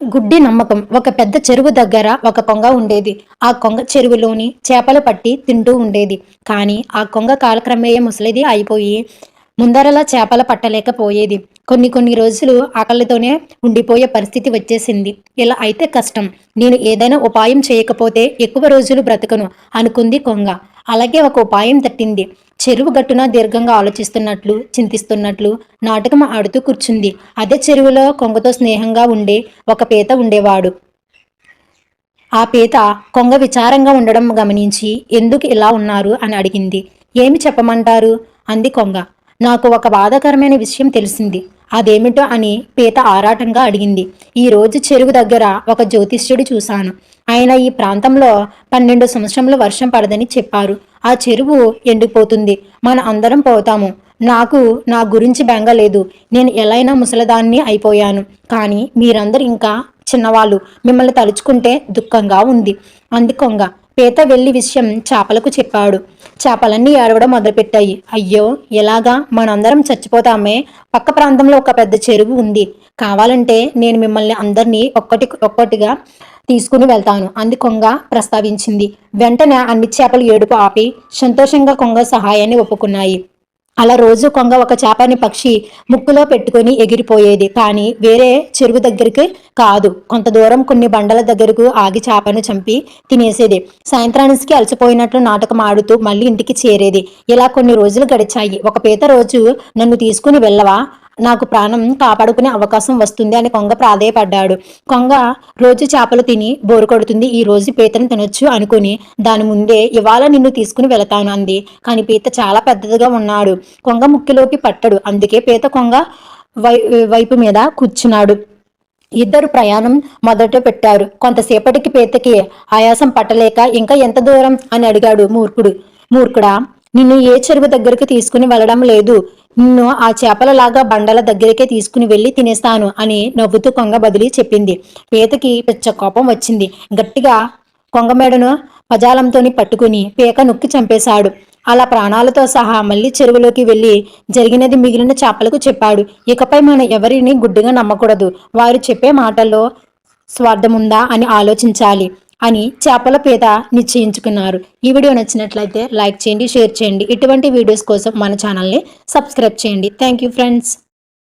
గుడ్డి నమ్మకం. ఒక పెద్ద చెరువు దగ్గర ఒక కొంగ ఉండేది. ఆ కొంగ చెరువులోని చేపలు పట్టి తింటూ ఉండేది. కానీ ఆ కొంగ కాలక్రమేణా ముసలిది అయిపోయి ముందరలా చేపలు పట్టలేకపోయేది. కొన్ని కొన్ని రోజులు ఆకలితోనే ఉండిపోయే పరిస్థితి వచ్చేసింది. ఇలా అయితే కష్టం. నేను ఏదైనా ఉపాయం చేయకపోతే ఎక్కువ రోజులు బ్రతకను అనుకుంది కొంగ. అలాగే ఒక ఉపాయం తట్టింది. చెరువు గట్టున దీర్ఘంగా ఆలోచిస్తున్నట్లు, చింతిస్తున్నట్లు నాటకం ఆడుతూ కూర్చుంది. అదే చెరువులో కొంగతో స్నేహంగా ఉండే ఒక పీత ఉండేవాడు. ఆ పీత కొంగ విచారంగా ఉండడం గమనించి ఎందుకు ఇలా ఉన్నారు అని అడిగింది. ఏమి చెప్పమంటారు అంది కొంగ. నాకు ఒక బాధాకరమైన విషయం తెలిసింది. అదేమిటో అని పీత ఆరాటంగా అడిగింది. ఈ రోజు చెరువు దగ్గర ఒక జ్యోతిష్యుడు చూశాను. ఆయన ఈ ప్రాంతంలో 12 సంవత్సరంలో వర్షం పడదని చెప్పారు. ఆ చెరువు ఎండిపోతుంది. మన అందరం పోతాము. నాకు నా గురించి బెంగ లేదు. నేను ఎలైనా ముసలదాన్ని అయిపోయాను. కానీ మీరందరూ ఇంకా చిన్నవాళ్ళు. మిమ్మల్ని తలుచుకుంటే దుఃఖంగా ఉంది అంది కొంగ. పీత వెళ్లి విషయం చేపలకు చెప్పాడు. చేపలన్నీ ఏడవడం మొదలుపెట్టాయి. అయ్యో ఎలాగా మనందరం చచ్చిపోతామే. పక్క ప్రాంతంలో ఒక పెద్ద చెరువు ఉంది. కావాలంటే నేను మిమ్మల్ని అందరినీ ఒక్కొక్కటిగా తీసుకుని వెళ్తాను అంది కొంగ ప్రస్తావించింది. వెంటనే అన్ని చేపలు ఏడుపు ఆపి సంతోషంగా కొంగ సహాయాన్ని ఒప్పుకున్నాయి. అలా రోజు కొంగ ఒక చేపని పక్షి ముక్కులో పెట్టుకుని ఎగిరిపోయేది. కానీ వేరే చెరువు దగ్గరికి కాదు. కొంత దూరం కొన్ని బండల దగ్గరకు ఆగి చేపను చంపి తినేసేది. సాయంత్రానికి అలసిపోయినట్లు నాటకం ఆడుతూ మళ్ళీ ఇంటికి చేరేది. ఇలా కొన్ని రోజులు గడిచాయి. ఒక పీత రోజు నన్ను తీసుకుని వెళ్ళవా, నాకు ప్రాణం కాపాడుకునే అవకాశం వస్తుంది అని కొంగ ప్రాధేయపడ్డాడు. కొంగ రోజు చేపలు తిని బోరు కొడుతుంది. ఈ రోజు పీతను తినొచ్చు అనుకుని దాని ముందే ఇవాళ నిన్ను తీసుకుని వెళతాను అంది. కానీ పీత చాలా పెద్దదిగా ఉన్నాడు. కొంగ ముక్కిలోకి పట్టడు. అందుకే పీత కొంగ వైపు మీద కూర్చున్నాడు. ఇద్దరు ప్రయాణం మొదట పెట్టారు. కొంతసేపటికి పీతకి ఆయాసం పట్టలేక ఇంకా ఎంత దూరం అని అడిగాడు. మూర్ఖుడా, నిన్ను ఏ చెరువు దగ్గరికి తీసుకుని వెళ్ళడం లేదు. నిన్ను ఆ చేపలలాగా బండల దగ్గరికే తీసుకుని వెళ్ళి తినేస్తాను అని నవ్వుతూ కొంగ బదిలీ చెప్పింది. పీతకి పిచ్చ కోపం వచ్చింది. గట్టిగా కొంగ మెడను పజాలంతోని పట్టుకుని పీక నొక్కి చంపేశాడు. అలా ప్రాణాలతో సహా మళ్ళీ చెరువులోకి వెళ్ళి జరిగినది మిగిలిన చేపలకు చెప్పాడు. ఇకపై మనం ఎవరిని గుడ్డిగా నమ్మకూడదు. వారు చెప్పే మాటల్లో స్వార్థముందా అని ఆలోచించాలి అని చేపల పీత నిశ్చయించుకున్నారు. ఈ వీడియో నచ్చినట్లయితే లైక్ చేయండి, షేర్ చేయండి. ఇటువంటి వీడియోస్ కోసం మన ఛానల్ని సబ్స్క్రైబ్ చేయండి. Thank you friends.